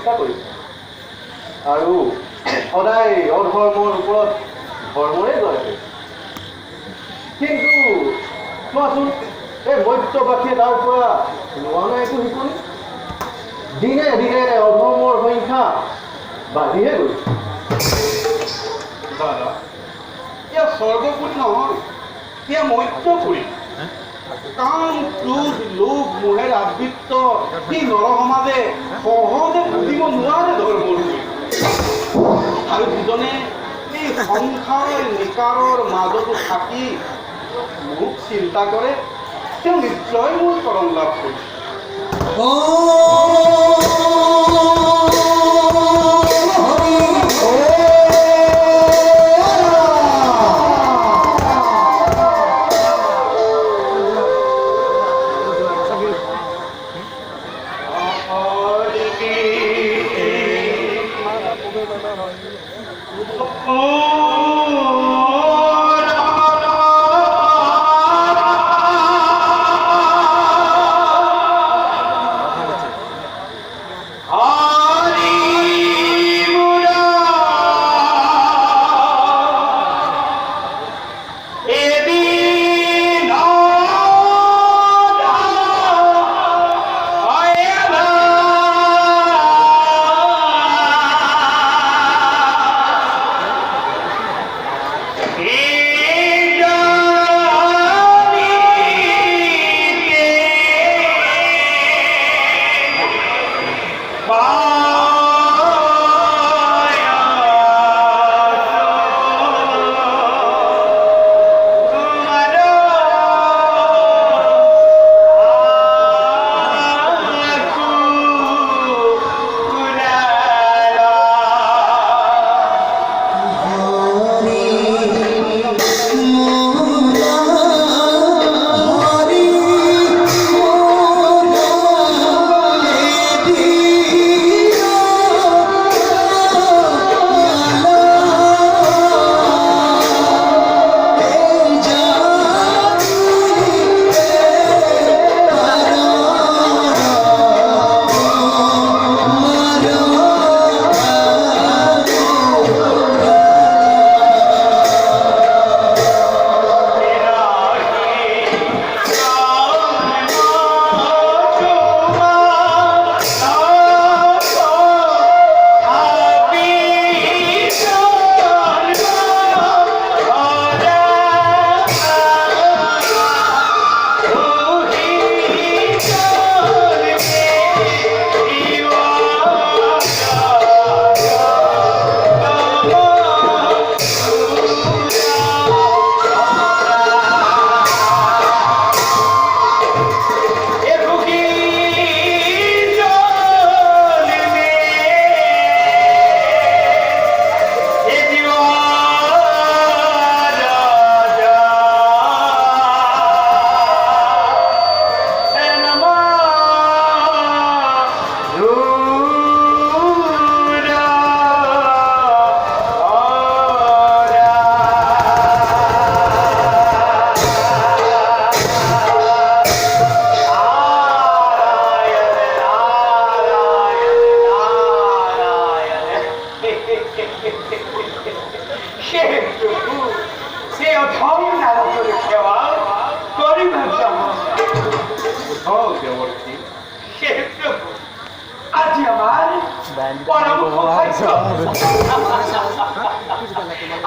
চেষ্টা কৰিছে আৰু সদায় অধৰ্মৰ ওপৰত ধৰ্মৰে জয় হৈছে। কিন্তু চোৱাচোন, এই মধ্যবাসীয়ে তাৰ পৰা লোৱা নাই একো শিকনি। দিনে দিনে অধৰ্মৰ সংখ্যা বাঢ়িহে গৈছে। দাদা, এয়া স্বৰ্গপুৰী নহয়, এয়া মধ্যপুৰী। কাম, ক্ৰোধ, লোভ, মোহেৰ আবৃত্ত এই নৰসমাজে সহজে বুজিব নোৱাৰে ধৰ্মৰ। আৰু যিজনে এই সংসাৰ নিকাৰৰ মাজতো থাকি মোক চিন্তা কৰে, তেওঁ নিশ্চয় মোৰ চৰণ লাভ কৰিছে।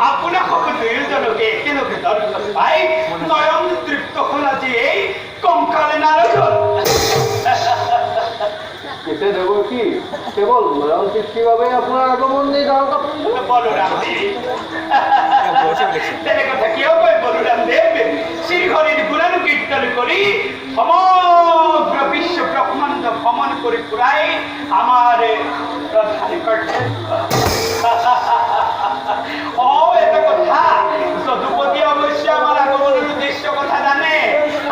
আপোনাৰ সকলো দুয়োজনকে একেলগে দৰ্শন পাই নয়ন তৃপ্ত হ'ল আজি এই কংকালে নাৰদৰ। কেতিয়া দেৱকী কেৱল নয়ন তৃপ্তিৰ বাবে আপোনাৰ আগমন নিৰ্ধাৰণ কৰিলে বলৰামদেৱ। তেনে কথা কিয় কয় বলৰামদেৱ? শ্ৰীহৰিৰ গুণানুকীৰ্তন কৰি সমগ্ৰ বিশ্ব ব্ৰহ্মাণ্ড ভ্ৰমণ কৰি ফুৰাই আমাৰ প্ৰধান কৰ্তব্য। এটা কথা, যদুপতি অৱশ্যে আমাৰ আগমনৰ উদ্দেশ্য কথা জানে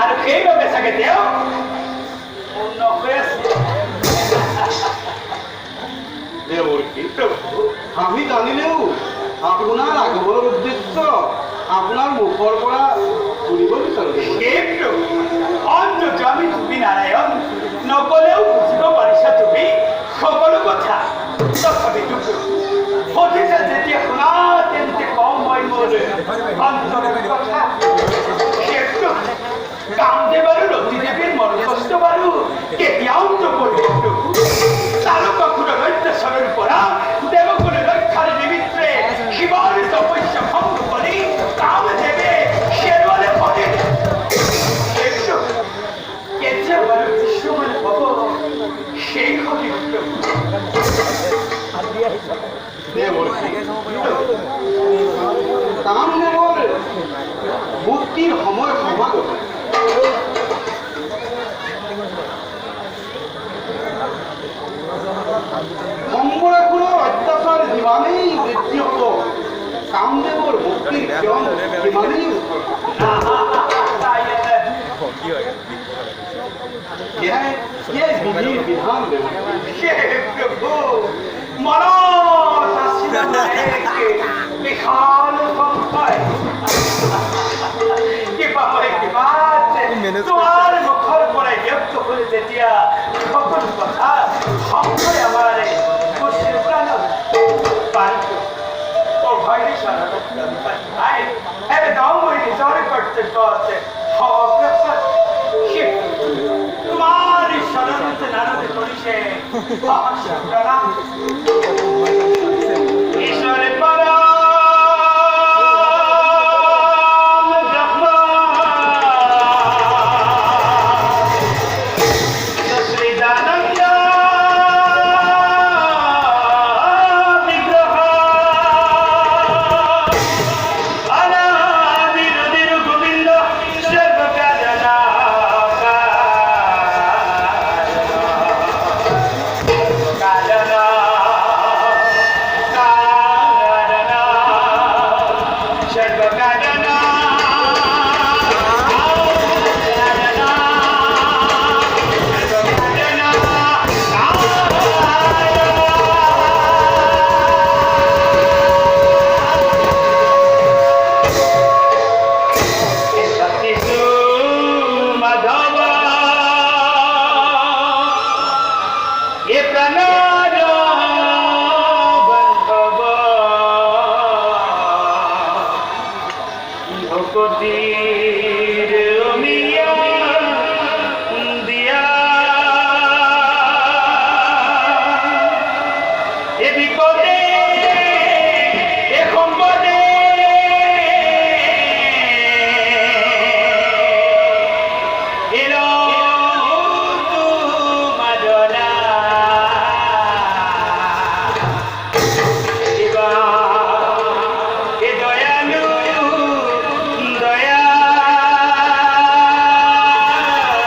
আৰু সেইবাবে চাগে তেওঁ পূৰ্ণ হৈ আছে। আমি জানিলেও আপোনাৰ আগমনৰ উদ্দেশ্য আপোনাৰ মুখৰ পৰা শুনিব বিচাৰো। অন্য আমি তুমি নাৰায়ণ নকলেও বুজিব পাৰিছা তুমি সকলো কথা। অন্তরের কথা একটু কামদেবারু রতিদেবীর মনকষ্ট বারু কেতিয়াও তো করবে প্রভু তারও কখনো দৈত্যস্বরের পরা দেবকুলে রক্ষার নিমিত্তে শিবর তপস্যা ভঙ্গ করে কামদেবে শেরওয়ালে পড়ে একটু কেতিয়াবারু দৃশ্যমান হব সেই হরি প্রভু কামদেৱৰ মুক্তিৰ সময় সমাগত শংকৰাসুৰৰ অত্যাচাৰ যিমানেই বৃদ্ধি হ'ব কামদেৱৰ মুক্তিৰ ক্ষণ সিমানেই এয়াই বিধিৰ বিধান দেৱ হে প্রভু মনত আসিল বিশাল সংশয় কিবা তোমার মুখৰ পৰাই ব্যক্ত হলে যেতিয়া সকলো কথা সংশয় আমাৰ খুশিৰ প্ৰাণত পাৰিছো অভয়ৰে শৰণাই একদম মই নিজৰ কৰ্তব্যত অগ্ৰসৰ তোমার শরণতে নারদে করিছে প্রণাম ঈশ্বরে পরম ব্রহ্ম সশ্রীদানন্দ বিগ্রহ অনাদির গোবিন্দ সর্বকারণা নারায়ণ